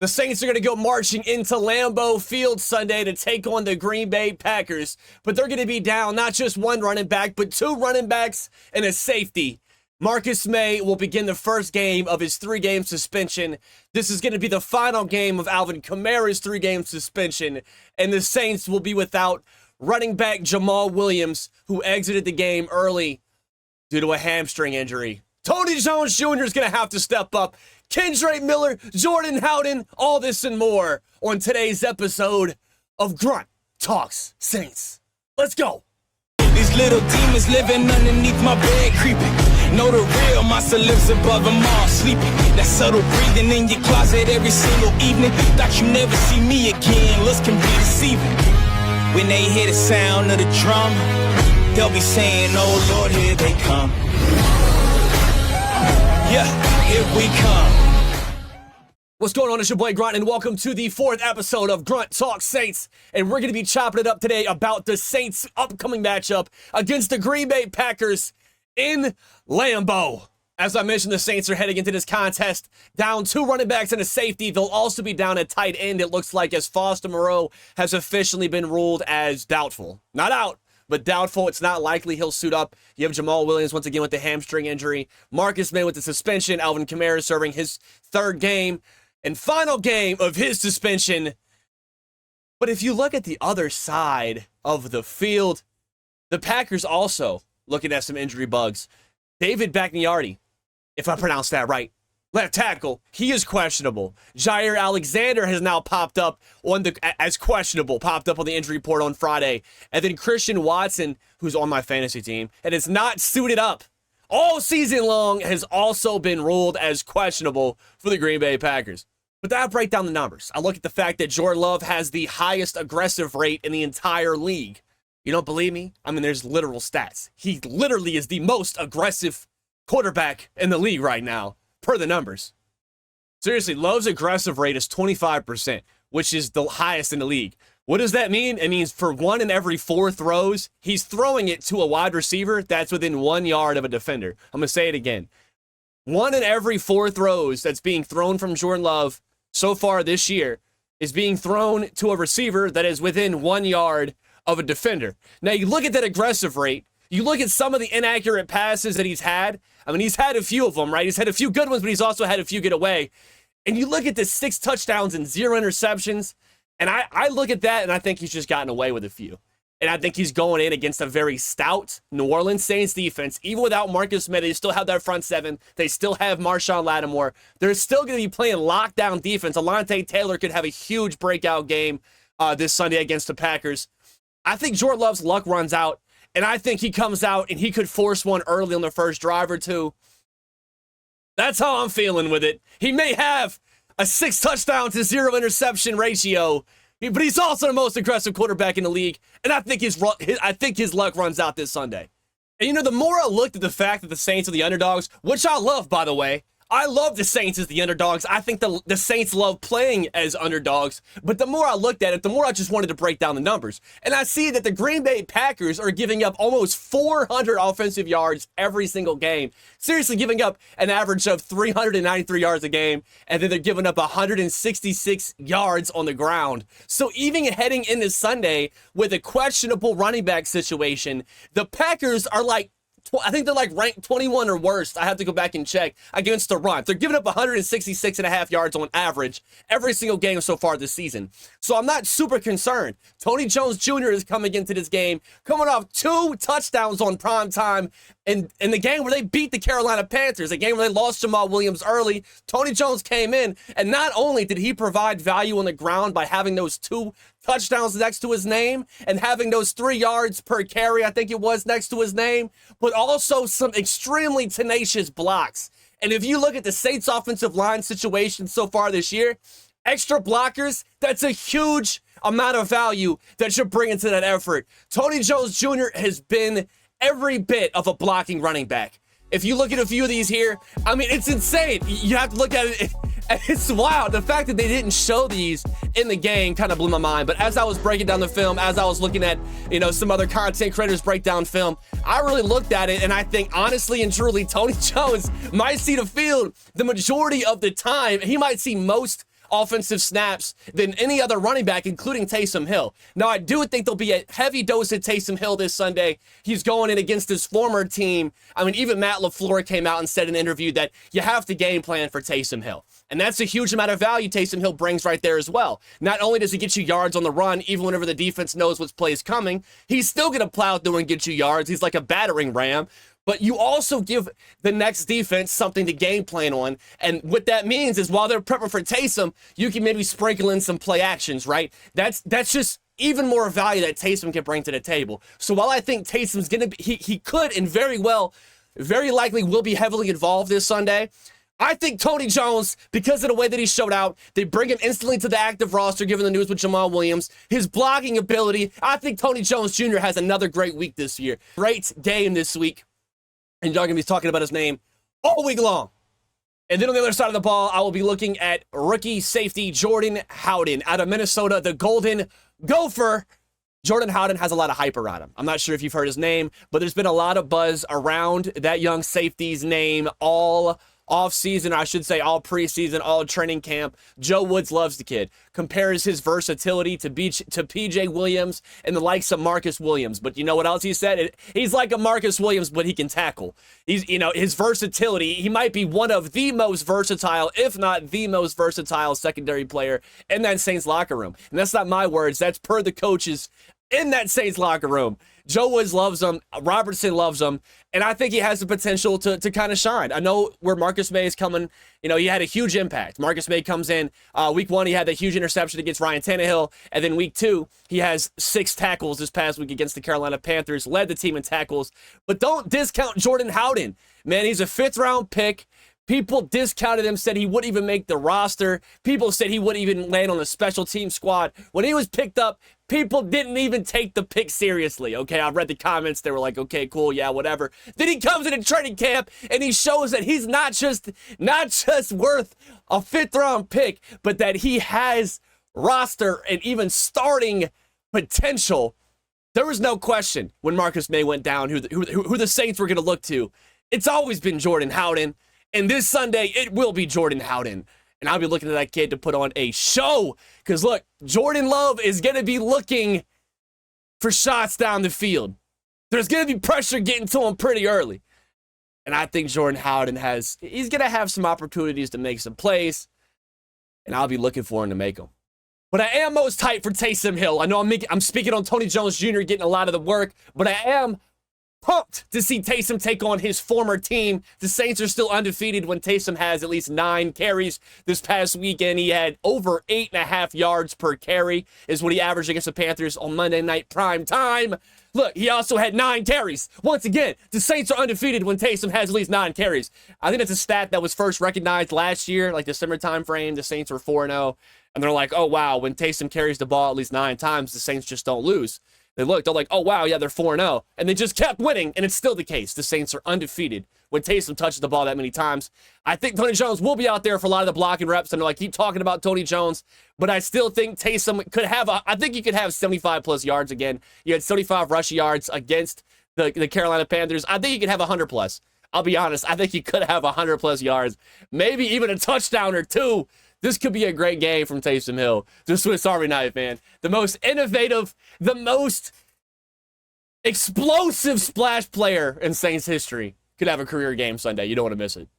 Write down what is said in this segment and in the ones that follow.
The Saints are going to go marching into Lambeu Field Sunday to take on the Green Bay Packers, but they're going to be down not just one running back, but two running backs and a safety. Marcus May will begin the first game of his 3-game suspension. This is going to be the final game of Alvin Kamara's 3-game suspension, and the Saints will be without running back Jamal Williams, who exited the game early due to a hamstring injury. Tony Jones Jr. is going to have to step up. Kendra Miller, Jordan Howden, all this and more on today's episode of Grunt Talks Saints. Let's go. These little demons living underneath my bed creeping. Know the real monster lives above them all sleeping. That subtle breathing in your closet every single evening. Thought you never see me again, looks can be deceiving. When they hear the sound of the drum, they'll be saying, oh Lord, here they come. Yeah, here we come. What's going on? It's your boy Grunt, and welcome to the 4th episode of Grunt Talk Saints. And we're going to be chopping it up today about the Saints' upcoming matchup against the Green Bay Packers in Lambeu. As I mentioned, the Saints are heading into this contest down 2 running backs and a safety. They'll also be down at tight end, it looks like, as Foster Moreau has officially been ruled as doubtful. Not out, but doubtful. It's not likely he'll suit up. You have Jamal Williams once again with the hamstring injury. Marcus May with the suspension. Alvin Kamara serving his 3rd game and final game of his suspension. But if you look at the other side of the field, the Packers also looking at some injury bugs. David Bakhtiari, if I pronounced that right, left tackle, he is questionable. Jair Alexander has now popped up as questionable, popped up on the injury report on Friday. And then Christian Watson, who's on my fantasy team and is not suited up all season long, has also been ruled as questionable for the Green Bay Packers. But that break down the numbers. I look at the fact that Jordan Love has the highest aggressive rate in the entire league. You don't believe me? I mean, there's literal stats. He literally is the most aggressive quarterback in the league right now, per the numbers. Seriously, Love's aggressive rate is 25%, which is the highest in the league. What does that mean? It means for 1 in every 4 throws, he's throwing it to a wide receiver that's within 1 yard of a defender. I'm going to say it again. 1 in every 4 throws that's being thrown from Jordan Love so far this year is being thrown to a receiver that is within 1 yard of a defender. Now, you look at that aggressive rate. You look at some of the inaccurate passes that he's had. I mean, he's had a few of them, right? He's had a few good ones, but he's also had a few get away. And you look at the 6 touchdowns and 0 interceptions, and I look at that, and I think he's just gotten away with a few. And I think he's going in against a very stout New Orleans Saints defense. Even without Marcus May, they still have that front 7. They still have Marshawn Lattimore. They're still going to be playing lockdown defense. Alontae Taylor could have a huge breakout game this Sunday against the Packers. I think Jordan Love's luck runs out, and I think he comes out and he could force one early on the first drive or two. That's how I'm feeling with it. He may have a 6 touchdown to 0 interception ratio, but he's also the most aggressive quarterback in the league, and I think his luck runs out this Sunday. And you know, the more I looked at the fact that the Saints are the underdogs, which I love, by the way, I love the Saints as the underdogs. I think the Saints love playing as underdogs. But the more I looked at it, the more I just wanted to break down the numbers. And I see that the Green Bay Packers are giving up almost 400 offensive yards every single game. Seriously, giving up an average of 393 yards a game. And then they're giving up 166 yards on the ground. So even heading into Sunday with a questionable running back situation, the Packers are I think they're ranked 21 or worse. I have to go back and check against the run. They're giving up 166.5 yards on average every single game so far this season. So I'm not super concerned. Tony Jones Jr. is coming into this game, coming off 2 touchdowns on prime time in the game where they beat the Carolina Panthers, a game where they lost Jamal Williams early. Tony Jones came in, and not only did he provide value on the ground by having those 2 touchdowns next to his name and having those 3 yards per carry, I think it was, next to his name, but also some extremely tenacious blocks. And if you look at the Saints offensive line situation so far this year, extra blockers, that's a huge amount of value that you're bringing to that effort. Tony Jones Jr. has been every bit of a blocking running back. If you look at a few of these here, I mean, it's insane. You have to look at it. It's wild. The fact that they didn't show these in the game kind of blew my mind. But as I was breaking down the film, as I was looking at, some other content creators break down film, I really looked at it, and I think honestly and truly, Tony Jones might see the field the majority of the time. He might see most offensive snaps than any other running back, including Taysom Hill. Now, I do think there'll be a heavy dose of Taysom Hill this Sunday. He's going in against his former team. I mean, even Matt LaFleur came out and said in an interview that you have to game plan for Taysom Hill. And that's a huge amount of value Taysom Hill brings right there as well. Not only does he get you yards on the run, even whenever the defense knows what play is coming, he's still going to plow through and get you yards. He's like a battering ram. But you also give the next defense something to game plan on. And what that means is while they're prepping for Taysom, you can maybe sprinkle in some play actions, right? That's just even more value that Taysom can bring to the table. So while I think Taysom's going to be, he could and very likely will be heavily involved this Sunday, I think Tony Jones, because of the way that he showed out, they bring him instantly to the active roster, given the news with Jamal Williams, his blocking ability. I think Tony Jones Jr. has another great week this year. Great game this week. And you're going to be talking about his name all week long. And then on the other side of the ball, I will be looking at rookie safety Jordan Howden out of Minnesota, the Golden Gopher. Jordan Howden has a lot of hype around him. I'm not sure if you've heard his name, but there's been a lot of buzz around that young safety's name all off-season, I should say all preseason, all training camp. Joe Woods loves the kid. Compares his versatility to P.J. Williams and the likes of Marcus Williams. But you know what else he said? He's like a Marcus Williams, but he can tackle. His versatility, he might be one of the most versatile, if not the most versatile secondary player in that Saints locker room. And that's not my words. That's per the coaches in that Saints locker room. Joe Woods loves him. Robertson loves him. And I think he has the potential to kind of shine. I know where Marcus May is coming. He had a huge impact. Marcus May comes in. Week 1, he had that huge interception against Ryan Tannehill. And then week 2, he has 6 tackles this past week against the Carolina Panthers. Led the team in tackles. But don't discount Jordan Howden. Man, he's a 5th-round pick. People discounted him, said he wouldn't even make the roster. People said he wouldn't even land on the special team squad. When he was picked up, people didn't even take the pick seriously, okay? I read the comments. They were like, okay, cool, yeah, whatever. Then he comes in a training camp, and he shows that he's not just worth a 5th-round pick, but that he has roster and even starting potential. There was no question when Marcus May went down who the Saints were going to look to. It's always been Jordan Howden. And this Sunday, it will be Jordan Howden. And I'll be looking at that kid to put on a show. Because, look, Jordan Love is going to be looking for shots down the field. There's going to be pressure getting to him pretty early. And I think Jordan Howden he's going to have some opportunities to make some plays. And I'll be looking for him to make them. But I am most hyped for Taysom Hill. I know I'm speaking on Tony Jones Jr. getting a lot of the work. But I am pumped to see Taysom take on his former team. The Saints are still undefeated when Taysom has at least 9 carries. This past weekend, he had over 8.5 yards per carry is what he averaged against the Panthers on Monday Night Prime Time. Look, he also had 9 carries. Once again, the Saints are undefeated when Taysom has at least 9 carries. I think it's a stat that was first recognized last year, like December time frame. The Saints were 4-0, and they're like, oh, wow, when Taysom carries the ball at least 9 times, the Saints just don't lose. They're like, oh, wow, yeah, they're 4-0. And they just kept winning, and it's still the case. The Saints are undefeated when Taysom touches the ball that many times. I think Tony Jones will be out there for a lot of the blocking reps. I know I keep talking about Tony Jones, but I still think Taysom could have I think you could have 75-plus yards again. You had 75 rush yards against the Carolina Panthers. I think you could have 100-plus. I'll be honest. I think you could have 100-plus yards, maybe even a touchdown or 2. This could be a great game from Taysom Hill. The Swiss Army knife, man. The most innovative, the most explosive splash player in Saints history could have a career game Sunday. You don't want to miss it.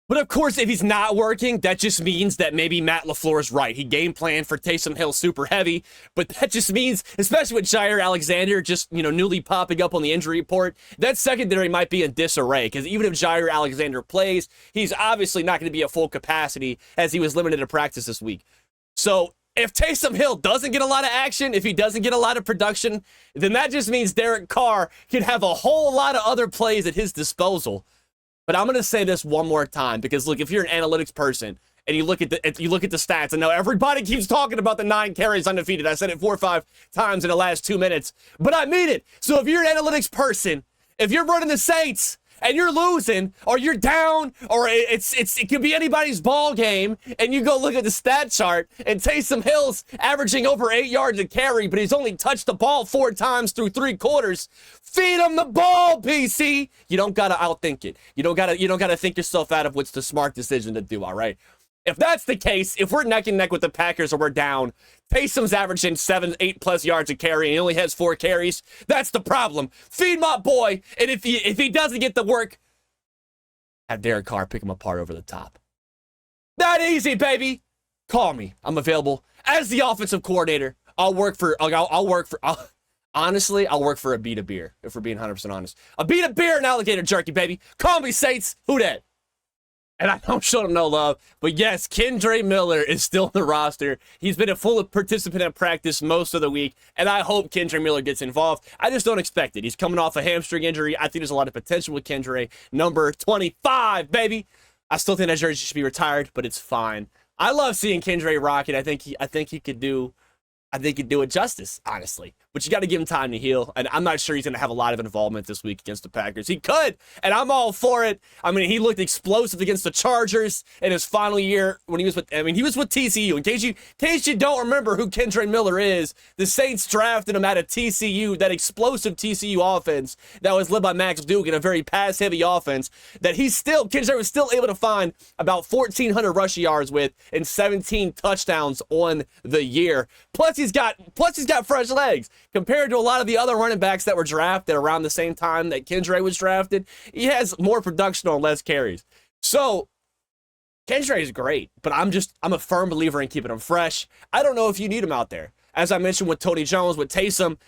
But of course, if he's not working, that just means that maybe Matt LaFleur is right. He game planned for Taysom Hill super heavy, but that just means, especially with Jair Alexander just, newly popping up on the injury report, that secondary might be in disarray, because even if Jair Alexander plays, he's obviously not going to be at full capacity as he was limited to practice this week. So if Taysom Hill doesn't get a lot of action, if he doesn't get a lot of production, then that just means Derek Carr can have a whole lot of other plays at his disposal. But I'm going to say this one more time, because look, if you're an analytics person and you look at the stats, and now everybody keeps talking about the 9 carries undefeated. I said it 4 or 5 times in the last 2 minutes, but I mean it. So if you're an analytics person, if you're running the Saints and you're losing, or you're down, or it could be anybody's ball game, and you go look at the stat chart, and Taysom Hill's averaging over 8 yards a carry, but he's only touched the ball 4 times through 3 quarters. Feed him the ball, PC. You don't gotta outthink it. You don't gotta think yourself out of what's the smart decision to do. All right. If that's the case, if we're neck and neck with the Packers or we're down, Taysom's averaging 7, 8+ yards a carry and he only has 4 carries. That's the problem. Feed my boy, and if he doesn't get the work, have Derek Carr pick him apart over the top. That easy, baby. Call me. I'm available as the offensive coordinator. Honestly, I'll work for a beat of beer, if we're being 100% honest. A beat of beer and alligator jerky, baby. Call me, Saints. Who dat? And I don't show him no love, but yes, Kendre Miller is still on the roster. He's been a full participant at practice most of the week, and I hope Kendre Miller gets involved. I just don't expect it. He's coming off a hamstring injury. I think there's a lot of potential with Kendre. Number 25, baby. I still think that jersey should be retired, but it's fine. I love seeing Kendre rock it. I think he could do it justice, honestly. But you got to give him time to heal. And I'm not sure he's going to have a lot of involvement this week against the Packers. He could, and I'm all for it. I mean, he looked explosive against the Chargers in his final year when he was with TCU. In case you don't remember who Kendre Miller is, the Saints drafted him out of TCU, that explosive TCU offense that was led by Max Duke in a very pass-heavy offense that Kendre was still able to find about 1,400 rushing yards with and 17 touchdowns on the year. Plus he's got fresh legs. Compared to a lot of the other running backs that were drafted around the same time that Kendre was drafted, he has more production on less carries. So Kendre is great, but I'm a firm believer in keeping him fresh. I don't know if you need him out there. As I mentioned with Tony Jones, with Taysom,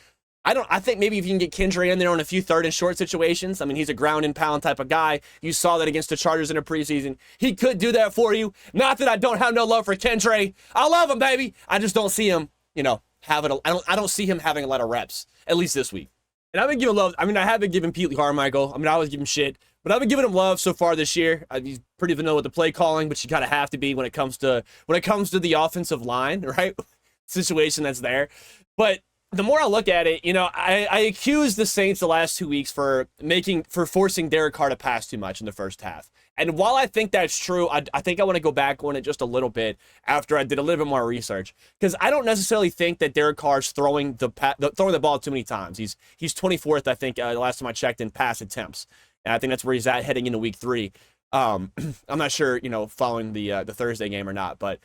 I think maybe if you can get Kendre in there on a few third and short situations. I mean, he's a ground and pound type of guy. You saw that against the Chargers in the preseason. He could do that for you. Not that I don't have no love for Kendre. I love him, baby. I just don't see him, I don't see him having a lot of reps, at least this week. And I've been giving love. I mean, I have been giving Pete Carmichael. I mean, I always give him shit, but I've been giving him love so far this year. He's pretty vanilla with the play calling, but you kind of have to be when it comes to the offensive line, right? Situation that's there. But the more I look at it, I accused the Saints the last 2 weeks for forcing Derek Carr to pass too much in the first half. And while I think that's true, I think I want to go back on it just a little bit after I did a little bit more research, because I don't necessarily think that Derek Carr's throwing the ball too many times. He's 24th, I think, the last time I checked, in pass attempts, and I think that's where he's at heading into week 3. I'm not sure, following the Thursday game or not, but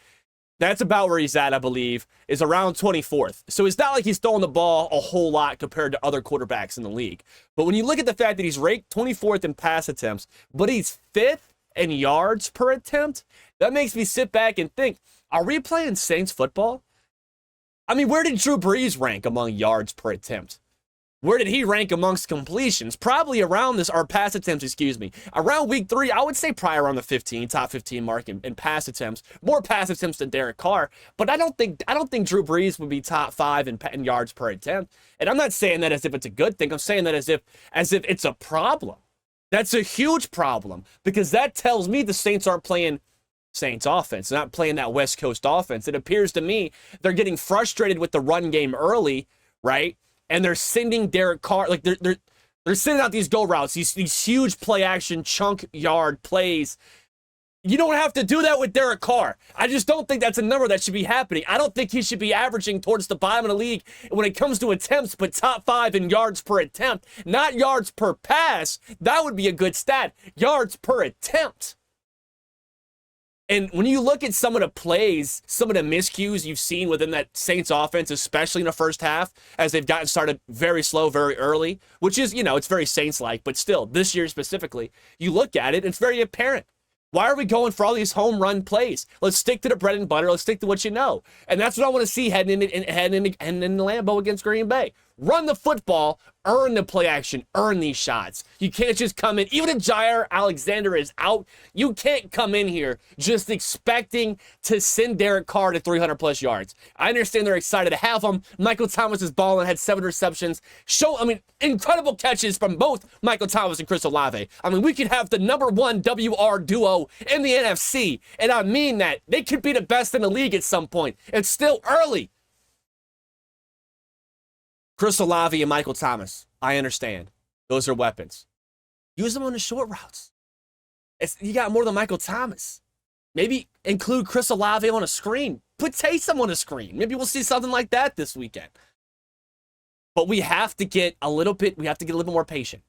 that's about where he's at, I believe, is around 24th. So it's not like he's throwing the ball a whole lot compared to other quarterbacks in the league. But when you look at the fact that he's ranked 24th in pass attempts, but he's 5th in yards per attempt, that makes me sit back and think, are we playing Saints football? I mean, where did Drew Brees rank among yards per attempt? Where did he rank amongst completions? Probably around pass attempts, around week 3, I would say probably around the top 15 mark in pass attempts. More pass attempts than Derek Carr, but I don't think Drew Brees would be top 5 in yards per attempt. And I'm not saying that as if it's a good thing. I'm saying that as if it's a problem. That's a huge problem, because that tells me the Saints aren't playing Saints offense, not playing that West Coast offense. It appears to me they're getting frustrated with the run game early, right? And they're sending Derek Carr, like they're sending out these go routes, these huge play action chunk yard plays. You don't have to do that with Derek Carr. I just don't think that's a number that should be happening. I don't think he should be averaging towards the bottom of the league when it comes to attempts, but top 5 in yards per attempt, not yards per pass. That would be a good stat. Yards per attempt. And when you look at some of the plays, some of the miscues you've seen within that Saints offense, especially in the first half, as they've gotten started very slow, very early, which is, it's very Saints-like, but still, this year specifically, you look at it, it's very apparent. Why are we going for all these home run plays? Let's stick to the bread and butter. Let's stick to what you know. And that's what I want to see heading into Lambeu against Green Bay. Run the football, earn the play action, earn these shots. You can't just come in, even if Jair Alexander is out, you can't come in here just expecting to send Derek Carr to 300+ yards. I understand they're excited to have him. Michael Thomas is balling, had 7 receptions. Incredible catches from both Michael Thomas and Chris Olave. I mean, we could have the #1 WR duo in the NFC, and I mean that. They could be the best in the league at some point. It's still early. Chris Olave and Michael Thomas, I understand. Those are weapons. Use them on the short routes. You got more than Michael Thomas. Maybe include Chris Olave on a screen. Put Taysom on a screen. Maybe we'll see something like that this weekend. But we have to get a little bit more patient.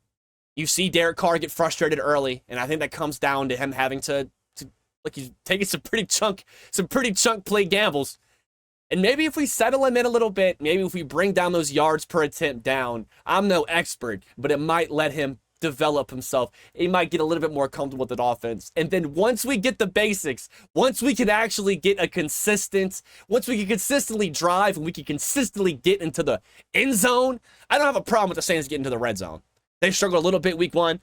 You see Derek Carr get frustrated early, and I think that comes down to him having to Like he's taking some pretty chunk play gambles. And maybe if we settle him in a little bit, maybe if we bring down those yards per attempt down, I'm no expert, but it might let him develop himself. He might get a little bit more comfortable with the offense. And then once we get the basics, once we can actually get once we can consistently drive and we can consistently get into the end zone, I don't have a problem with the Saints getting to the red zone. They struggled a little bit week 1.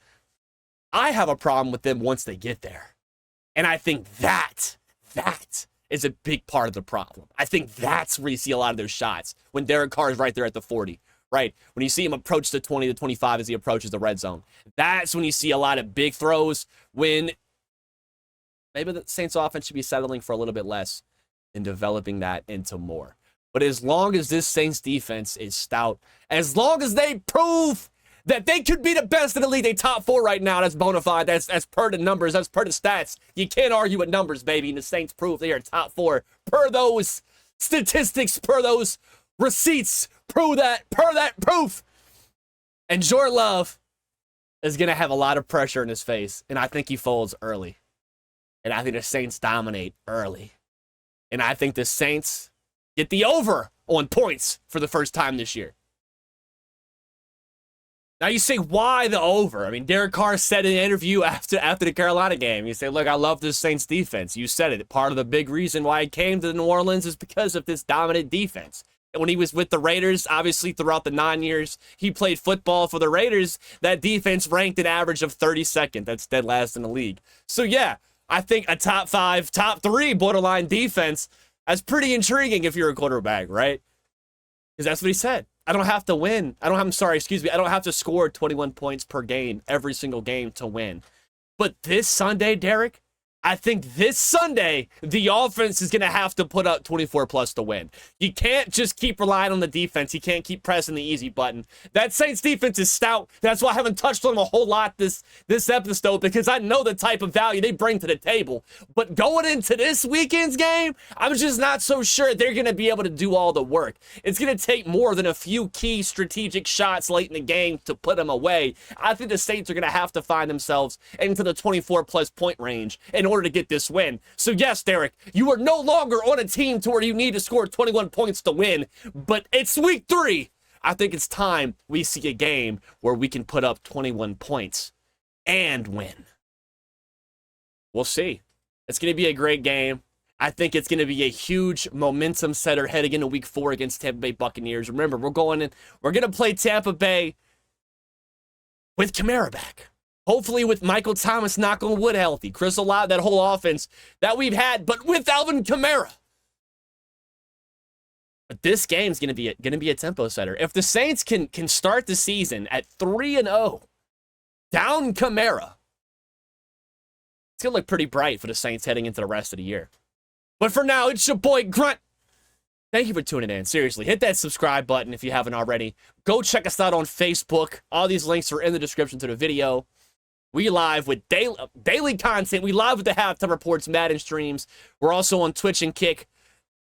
I have a problem with them once they get there. And I think that is a big part of the problem. I think that's where you see a lot of those shots when Derek Carr is right there at the 40. Right? When you see him approach the 20 to 25 as he approaches the red zone. That's when you see a lot of big throws when maybe the Saints offense should be settling for a little bit less and developing that into more. But as long as this Saints defense is stout, as long as they prove that they could be the best in the league, they top 4 right now, that's bona fide, that's per the numbers, that's per the stats. You can't argue with numbers, baby, and the Saints prove they are top 4 per those statistics, per those receipts, per that proof. And Jordan Love is going to have a lot of pressure in his face, and I think he folds early. And I think the Saints dominate early. And I think the Saints get the over on points for the first time this year. Now you say, why the over? I mean, Derek Carr said in an interview after the Carolina game, you say, look, I love this Saints defense. You said it. Part of the big reason why he came to New Orleans is because of this dominant defense. When he was with the Raiders, obviously throughout the 9 years he played football for the Raiders, that defense ranked an average of 32nd. That's dead last in the league. So yeah, I think a top 5, top 3 borderline defense, that's pretty intriguing if you're a quarterback, right? Because that's what he said. I don't have to win. I don't have to score 21 points per game every single game to win. But this Sunday, Derek, I think this Sunday, the offense is going to have to put up 24 plus to win. You can't just keep relying on the defense. You can't keep pressing the easy button. That Saints defense is stout. That's why I haven't touched on them a whole lot this episode, because I know the type of value they bring to the table. But going into this weekend's game, I'm just not so sure they're going to be able to do all the work. It's going to take more than a few key strategic shots late in the game to put them away. I think the Saints are going to have to find themselves into the 24 plus point range in order to get this win. So yes, Derek, you are no longer on a team to where you need to score 21 points to win, but it's week 3. I think it's time we see a game where we can put up 21 points and win. We'll see. It's going to be a great game. I think it's going to be a huge momentum setter heading into week 4 against Tampa Bay Buccaneers. Remember, we're going to play Tampa Bay with Kamara back. Hopefully with Michael Thomas, knock on wood, healthy. Chris Olave, that whole offense that we've had, but with Alvin Kamara. But this game's gonna be a tempo setter. If the Saints can start the season at 3-0, down Kamara, it's gonna look pretty bright for the Saints heading into the rest of the year. But for now, it's your boy Grunt. Thank you for tuning in. Seriously, hit that subscribe button if you haven't already. Go check us out on Facebook. All these links are in the description to the video. We live with daily content. We live with the halftime reports, Madden streams. We're also on Twitch and Kick.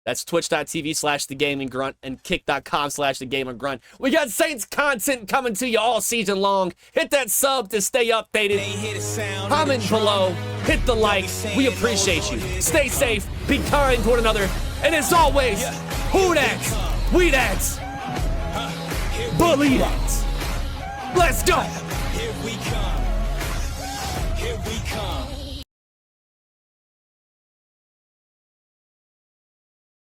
That's twitch.tv/thegaminggrunt and kick.com/thegaminggrunt. We got Saints content coming to you all season long. Hit that sub to stay updated. Comment below. Hit the like. We appreciate you. Stay safe. Be kind to one another. And as always, who dat? We dat. Believe that. Let's go. Here we come.